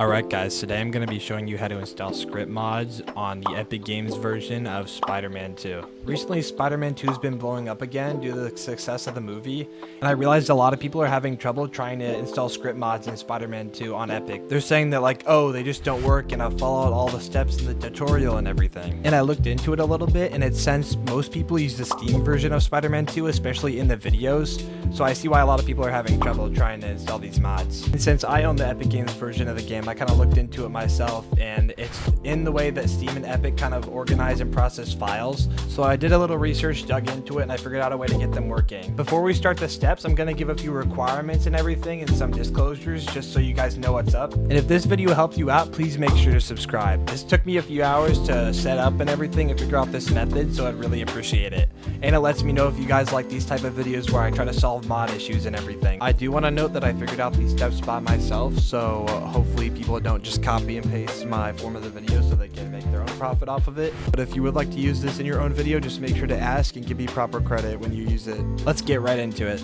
Alright guys, today I'm going to be showing you how to install script mods on the Epic Games version of Spider-Man 2. Recently, Spider-Man 2 has been blowing up again due to the success of the movie, and I realized a lot of people are having trouble trying to install script mods in Spider-Man 2 on Epic. They're saying that like, oh, they just don't work and I've followed all the steps in the tutorial and everything. And I looked into it a little bit, and it's since most people use the Steam version of Spider-Man 2, especially in the videos, so I see why a lot of people are having trouble trying to install these mods. And since I own the Epic Games version of the game, I kind of looked into it myself, and it's in the way that Steam and Epic kind of organize and process files. So I did a little research, dug into it, and I figured out a way to get them working. Before we start the steps, I'm going to give a few requirements and everything and some disclosures just so you guys know what's up. And if this video helps you out, please make sure to subscribe. This took me a few hours to set up and everything and figure out this method, so I'd really appreciate it. And it lets me know if you guys like these type of videos where I try to solve mod issues and everything. I do want to note that I figured out these steps by myself, so hopefully people don't just copy and paste my form of the video so they can make their own profit off of it. But if you would like to use this in your own video, just make sure to ask and give me proper credit when you use it. Let's get right into it.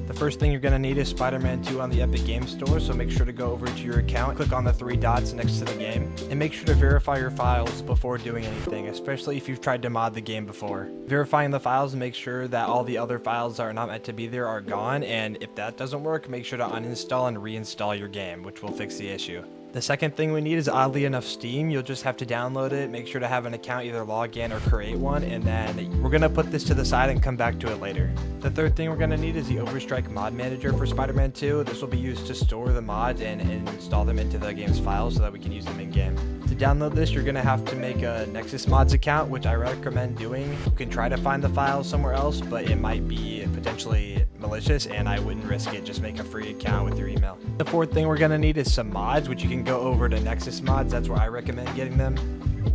The first thing you're going to need is Spider-Man 2 on the Epic Games Store, so make sure to go over to your account, click on the three dots next to the game, and make sure to verify your files before doing anything, especially if you've tried to mod the game before. Verifying the files, make sure that all the other files that are not meant to be there are gone, and if that doesn't work, make sure to uninstall and reinstall your game, which will fix the issue. The second thing we need is, oddly enough, Steam. You'll just have to download it, make sure to have an account, either log in or create one, and then we're going to put this to the side and come back to it later. The third thing we're going to need is the Overstrike mod manager for Spider-Man 2. This will be used to store the mods and install them into the game's files so that we can use them in game. To download this, you're going to have to make a Nexus Mods account, which I recommend doing. You can try to find the files somewhere else, but it might be potentially malicious, and I wouldn't risk it. Just make a free account with your email. The fourth thing we're going to need is some mods, which you can go over to Nexus Mods. That's where I recommend getting them.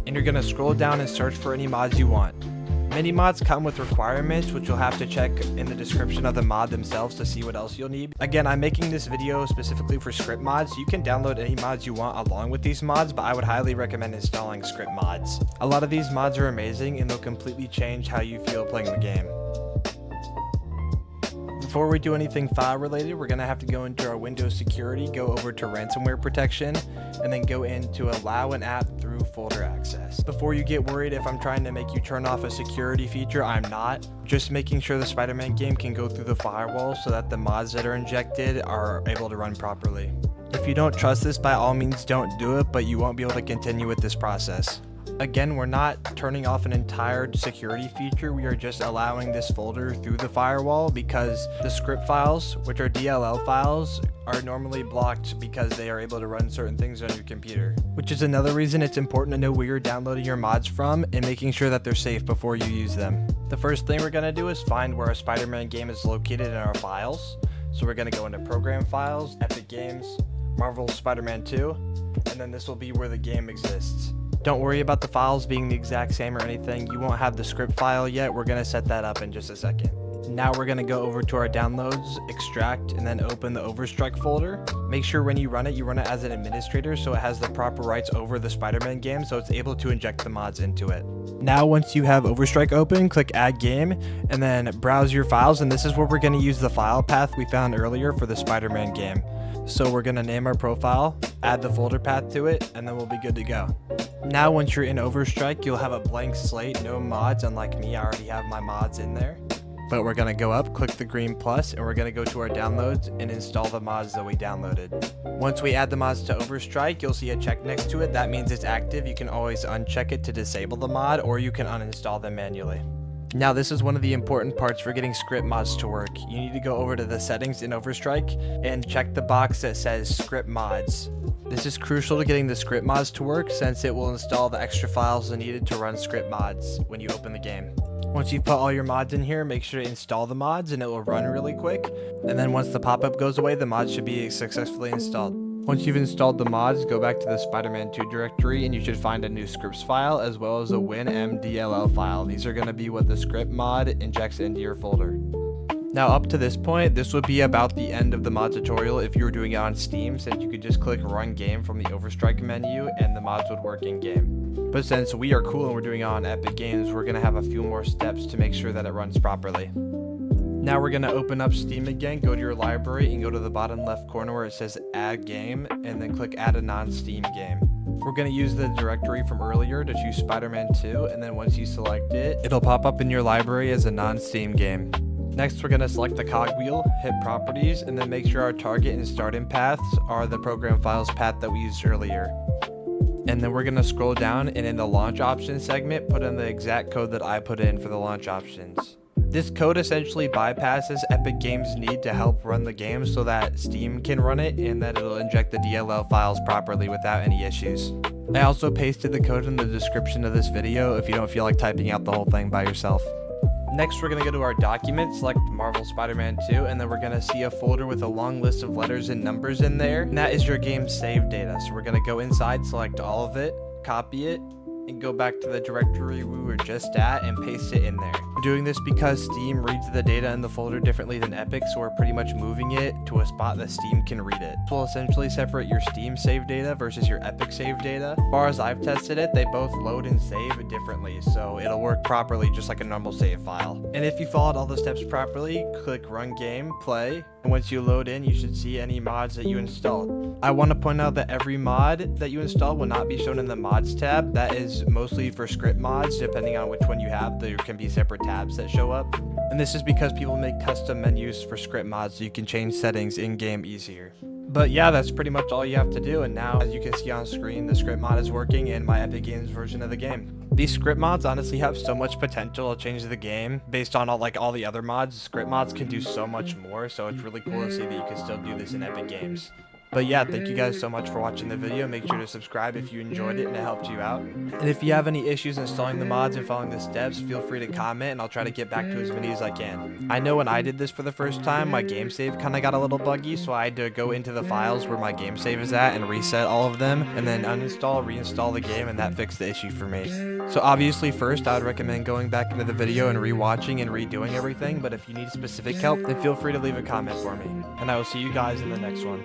And you're going to scroll down and search for any mods you want. Many mods come with requirements, which you'll have to check in the description of the mod themselves to see what else you'll need. Again, I'm making this video specifically for script mods. You can download any mods you want along with these mods, but I would highly recommend installing script mods. A lot of these mods are amazing, and they'll completely change how you feel playing the game. Before we do anything file related, we're going to have to go into our Windows security, go over to ransomware protection, and then go into allow an app through folder access. Before you get worried if I'm trying to make you turn off a security feature, I'm not. Just making sure the Spider-Man game can go through the firewall so that the mods that are injected are able to run properly. If you don't trust this, by all means don't do it, but you won't be able to continue with this process. Again, we're not turning off an entire security feature, we are just allowing this folder through the firewall because the script files, which are DLL files, are normally blocked because they are able to run certain things on your computer. Which is another reason it's important to know where you're downloading your mods from and making sure that they're safe before you use them. The first thing we're going to do is find where our Spider-Man game is located in our files. So we're going to go into Program Files, Epic Games, Marvel Spider-Man 2, and then this will be where the game exists. Don't worry about the files being the exact same or anything. You won't have the script file yet. We're going to set that up in just a second. Now we're going to go over to our downloads, extract, and then open the Overstrike folder. Make sure when you run it as an administrator so it has the proper rights over the Spider-Man game so it's able to inject the mods into it. Now once you have Overstrike open, click Add Game, and then browse your files, and this is where we're going to use the file path we found earlier for the Spider-Man game. So we're going to name our profile, add the folder path to it, and then we'll be good to go. Now once you're in Overstrike, you'll have a blank slate, no mods. Unlike me, I already have my mods in there. But we're going to go up, click the green plus, and we're going to go to our downloads and install the mods that we downloaded. Once we add the mods to Overstrike, you'll see a check next to it. That means it's active. You can always uncheck it to disable the mod, or you can uninstall them manually. Now this is one of the important parts for getting script mods to work. You need to go over to the settings in Overstrike and check the box that says script mods. This is crucial to getting the script mods to work since it will install the extra files needed to run script mods when you open the game. Once you've put all your mods in here, make sure to install the mods and it will run really quick. And then once the pop-up goes away, the mods should be successfully installed. Once you've installed the mods, go back to the Spider-Man 2 directory and you should find a new scripts file as well as a WinMDLL file. These are going to be what the script mod injects into your folder. Now up to this point, this would be about the end of the mod tutorial if you were doing it on Steam, since you could just click Run Game from the Overstrike menu and the mods would work in game. But since we are cool and we're doing it on Epic Games, we're going to have a few more steps to make sure that it runs properly. Now we're going to open up Steam again, go to your library, and go to the bottom left corner where it says Add Game, and then click Add a non-Steam game. We're going to use the directory from earlier to choose Spider-Man 2, and then once you select it, it'll pop up in your library as a non-Steam game. Next, we're going to select the cogwheel, hit Properties, and then make sure our target and start-in paths are the program files path that we used earlier. And then we're going to scroll down, and in the launch options segment, put in the exact code that I put in for the launch options. This code essentially bypasses Epic Games' need to help run the game so that Steam can run it and that it'll inject the DLL files properly without any issues. I also pasted the code in the description of this video if you don't feel like typing out the whole thing by yourself. Next, we're going to go to our document, select Marvel Spider-Man 2, and then we're going to see a folder with a long list of letters and numbers in there. And that is your game's save data. So we're going to go inside, select all of it, copy it, and go back to the directory we were just at and paste it in there. We're doing this because Steam reads the data in the folder differently than Epic, so we're pretty much moving it to a spot that Steam can read it. This will essentially separate your Steam save data versus your Epic save data. As far as I've tested it, they both load and save differently, so it'll work properly just like a normal save file. And if you followed all the steps properly, click Run Game, Play, and once you load in, you should see any mods that you installed. I want to point out that every mod that you install will not be shown in the Mods tab. That is mostly for script mods. Depending on which one you have, there can be separate tabs that show up. And this is because people make custom menus for script mods so you can change settings in-game easier. But yeah, that's pretty much all you have to do, and now, as you can see on screen, the script mod is working in my Epic Games version of the game. These script mods honestly have so much potential to change the game. Based on all the other mods, script mods can do so much more, so it's really cool to see that you can still do this in Epic Games. But yeah, thank you guys so much for watching the video. Make sure to subscribe if you enjoyed it and it helped you out. And if you have any issues installing the mods and following the steps, feel free to comment and I'll try to get back to as many as I can. I know when I did this for the first time, my game save kind of got a little buggy, so I had to go into the files where my game save is at and reset all of them, and then uninstall, reinstall the game, and that fixed the issue for me. So obviously first, I would recommend going back into the video and rewatching and redoing everything, but if you need specific help, then feel free to leave a comment for me. And I will see you guys in the next one.